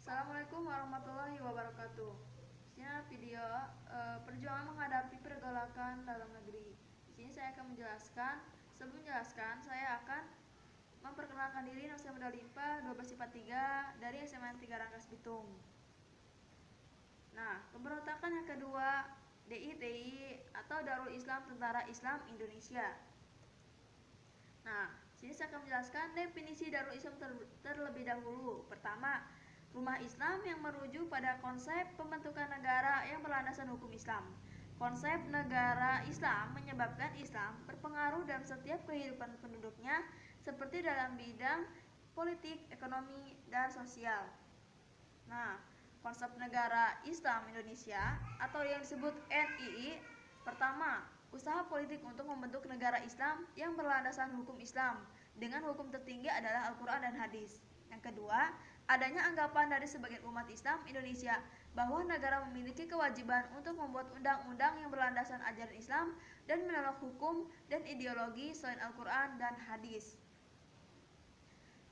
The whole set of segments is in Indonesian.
Assalamualaikum warahmatullahi wabarakatuh. Ini video perjuangan menghadapi pergolakan dalam negeri. Di sini saya akan menjelaskan. Sebelum menjelaskan, saya akan memperkenalkan diri. Nama saya Muda Lipa 12 IPA 3 dari SMA 3 Rangkas Bitung. Nah, pemberontakan yang kedua DITI atau Darul Islam Tentara Islam Indonesia. Nah, sini saya akan menjelaskan definisi Darul Islam terlebih dahulu. Pertama, rumah Islam yang merujuk pada konsep pembentukan negara yang berlandaskan hukum Islam. Konsep negara Islam menyebabkan Islam berpengaruh dalam setiap kehidupan penduduknya, seperti dalam bidang politik, ekonomi, dan sosial. Nah, konsep negara Islam Indonesia atau yang disebut NII, pertama, usaha politik untuk membentuk negara Islam yang berlandaskan hukum Islam dengan hukum tertinggi adalah Al-Quran dan Hadis. Yang kedua, adanya anggapan dari sebagian umat Islam Indonesia bahwa negara memiliki kewajiban untuk membuat undang-undang yang berlandaskan ajaran Islam dan menolak hukum dan ideologi selain Al-Quran dan Hadis.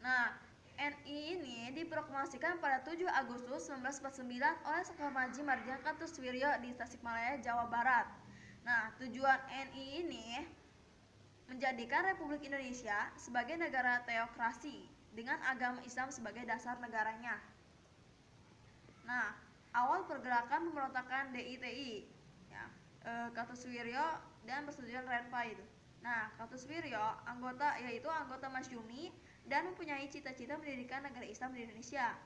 Nah, NI ini diproklamasikan pada 7 Agustus 1949 oleh Sakhamaji Mardian Kartosoewirjo di Tasikmalaya, Jawa Barat. Nah, tujuan NI ini menjadikan Republik Indonesia sebagai negara teokrasi dengan agama Islam sebagai dasar negaranya. Nah, awal pergerakan pemberontakan DITI, ya, Kartosoewirjo dan Persetujuan Renvai itu. Nah, Kartosoewirjo yaitu anggota Masyumi dan mempunyai cita-cita mendirikan negara Islam di Indonesia.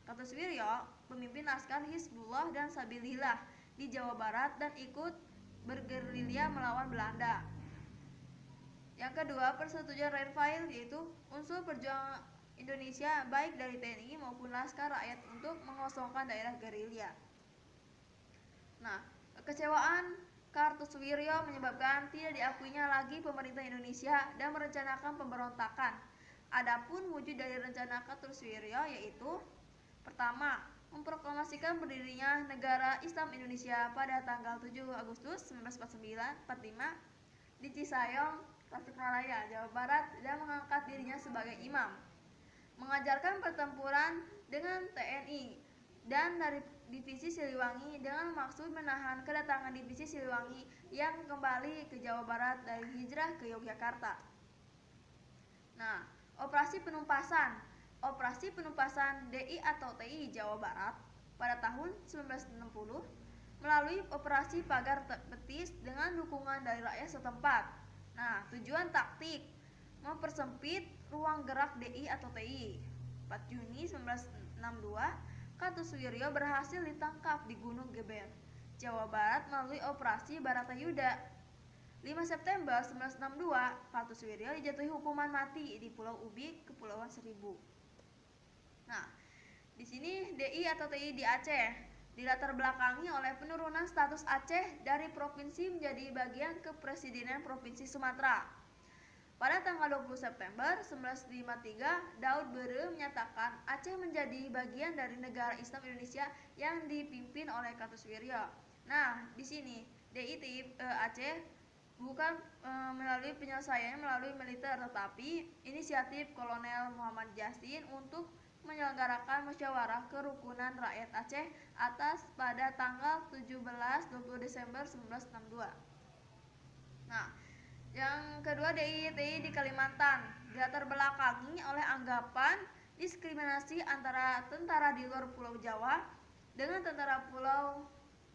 Kartosoewirjo pemimpin laskar Hizbullah dan Sabilillah di Jawa Barat dan ikut bergerilya melawan Belanda. Yang kedua, Persetujuan Renvai yaitu unsur perjuangan Indonesia baik dari TNI maupun Laskar Rakyat untuk mengosongkan daerah gerilya. Nah, kekecewaan Kartosoewirjo menyebabkan tidak diakuinya lagi pemerintah Indonesia dan merencanakan pemberontakan. Adapun wujud dari rencana Kartosoewirjo yaitu pertama, memproklamasikan berdirinya negara Islam Indonesia pada tanggal 7 Agustus 1945 di Cisayong, Tasikmalaya, Jawa Barat dan mengangkat dirinya sebagai imam. Mengajarkan pertempuran dengan TNI dan dari divisi Siliwangi dengan maksud menahan kedatangan divisi Siliwangi yang kembali ke Jawa Barat dari hijrah ke Yogyakarta. Nah, Operasi penumpasan DI atau TI Jawa Barat pada tahun 1960 melalui operasi pagar betis dengan dukungan dari rakyat setempat. Nah, tujuan taktik mempersempit ruang gerak DI atau TI. 4 Juni 1962, Kartosoewirjo berhasil ditangkap di Gunung Geber, Jawa Barat melalui operasi Baratayuda. 5 September 1962, Kartosoewirjo dijatuhi hukuman mati di Pulau Ubi, Kepulauan Seribu. Nah, di sini DI atau TI di Aceh dilatar belakangi oleh penurunan status Aceh dari provinsi menjadi bagian kepresidenan Provinsi Sumatera. Pada tanggal 20 September 1953, Daud Bere menyatakan Aceh menjadi bagian dari negara Islam Indonesia yang dipimpin oleh Kartosoewirjo. Nah, di sini DITI Aceh bukan melalui penyelesaiannya melalui militer, tetapi inisiatif Kolonel Muhammad Yasin untuk menyelenggarakan musyawarah kerukunan rakyat Aceh atas pada tanggal 17-20 Desember 1962. Nah, yang kedua DITI di Kalimantan dilatar belakangi oleh anggapan diskriminasi antara tentara di luar Pulau Jawa dengan tentara Pulau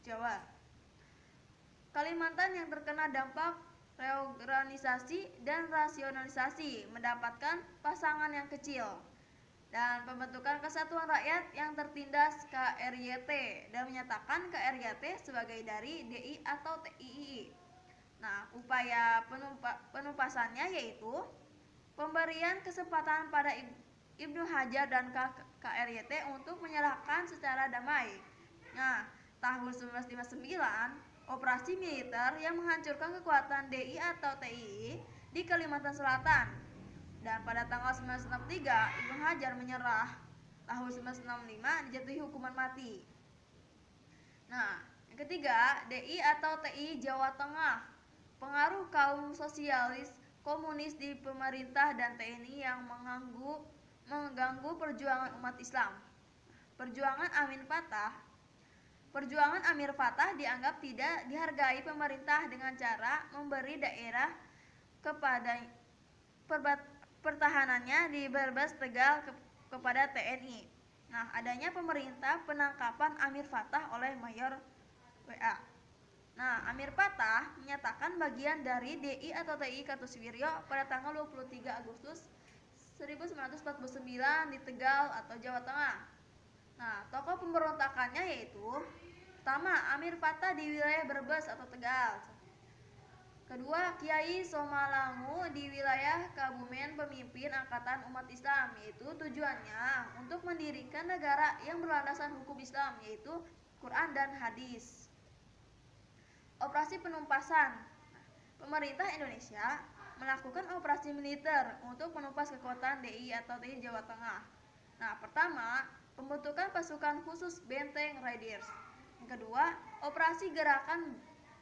Jawa. Kalimantan yang terkena dampak reorganisasi dan rasionalisasi mendapatkan pasangan yang kecil dan pembentukan Kesatuan Rakyat yang tertindas KRYT dan menyatakan KRYT sebagai dari DI atau TII. Nah, upaya penumpasannya yaitu pemberian kesempatan pada Ibnu Hajar dan KRYT untuk menyerahkan secara damai. Nah, tahun 1959, operasi militer yang menghancurkan kekuatan DI atau TII di Kalimantan Selatan. Dan pada tanggal 1963, Ibnu Hajar menyerah. Tahun 1965 dijatuhi hukuman mati. Nah, yang ketiga, DI atau TI Jawa Tengah. Pengaruh kaum sosialis komunis di pemerintah dan TNI yang mengganggu perjuangan umat Islam. Perjuangan Amir Fatah dianggap tidak dihargai pemerintah dengan cara memberi daerah kepada pertahanannya di Brebes Tegal kepada TNI. Nah, adanya pemerintah penangkapan Amir Fatah oleh Mayor WA. Nah, Amir Fatah menyatakan bagian dari DI atau TI Kartosuwiryo pada tanggal 23 Agustus 1949 di Tegal atau Jawa Tengah. Nah, tokoh pemberontakannya yaitu pertama, Amir Fatah di wilayah Brebes atau Tegal. Kedua, Kiai Somalangu di wilayah Kabumen pemimpin Angkatan Umat Islam, yaitu tujuannya untuk mendirikan negara yang berlandaskan hukum Islam, yaitu Quran dan Hadis. Operasi penumpasan. Pemerintah Indonesia melakukan operasi militer untuk menumpas kekuatan DI atau TI Jawa Tengah. Nah, pertama, pembentukan pasukan khusus Benteng Riders. Yang kedua, operasi gerakan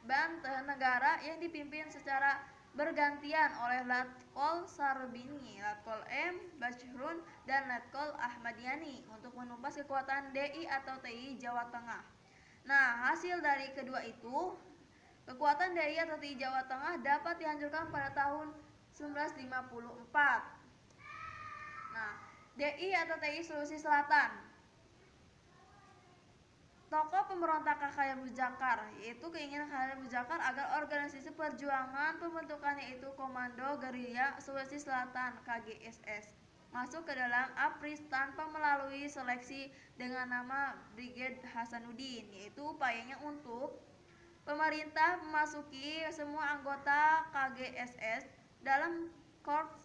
Banten Negara yang dipimpin secara bergantian oleh Letkol Sarbini, Letkol M. Bashrun, dan Letkol Ahmadiani untuk menumpas kekuatan DI atau TI Jawa Tengah. Nah, hasil dari kedua itu, kekuatan DI atau TI Jawa Tengah dapat dihancurkan pada tahun 1954. Nah, DI atau TI Sulawesi Selatan. Tokoh pemberontak Khayyam Muzakar, yaitu keinginan Khayyam Muzakar agar organisasi perjuangan pembentukannya itu Komando Gerilya Sulawesi Selatan (KGSS) masuk ke dalam APRIS tanpa melalui seleksi dengan nama Brigade Hasanuddin, yaitu upayanya untuk pemerintah memasuki semua anggota KGSS dalam Korps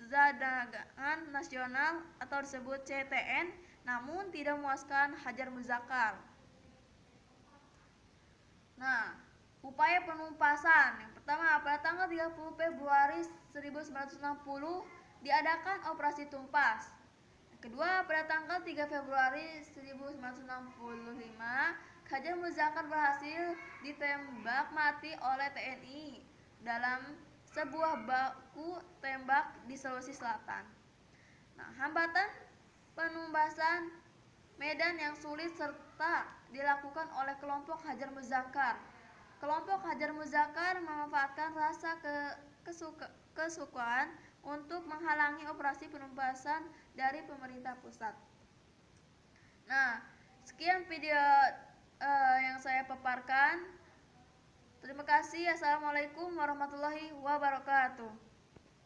Cadangan Nasional atau disebut CTN, namun tidak memuaskan Hajar Muzakar. Nah, upaya penumpasan. Yang pertama, pada tanggal 30 Februari 1960 diadakan operasi tumpas. Yang kedua, pada tanggal 3 Februari 1965, Hajar Muzakar berhasil ditembak mati oleh TNI dalam sebuah baku tembak di Sulawesi Selatan. Nah, hambatan penumbasan medan yang sulit serta dilakukan oleh kelompok Hajar Muzakar. Kelompok Hajar Muzakar memanfaatkan rasa kesukaan untuk menghalangi operasi penumpasan dari pemerintah pusat. Nah, sekian video yang saya paparkan. Terima kasih. Assalamualaikum warahmatullahi wabarakatuh.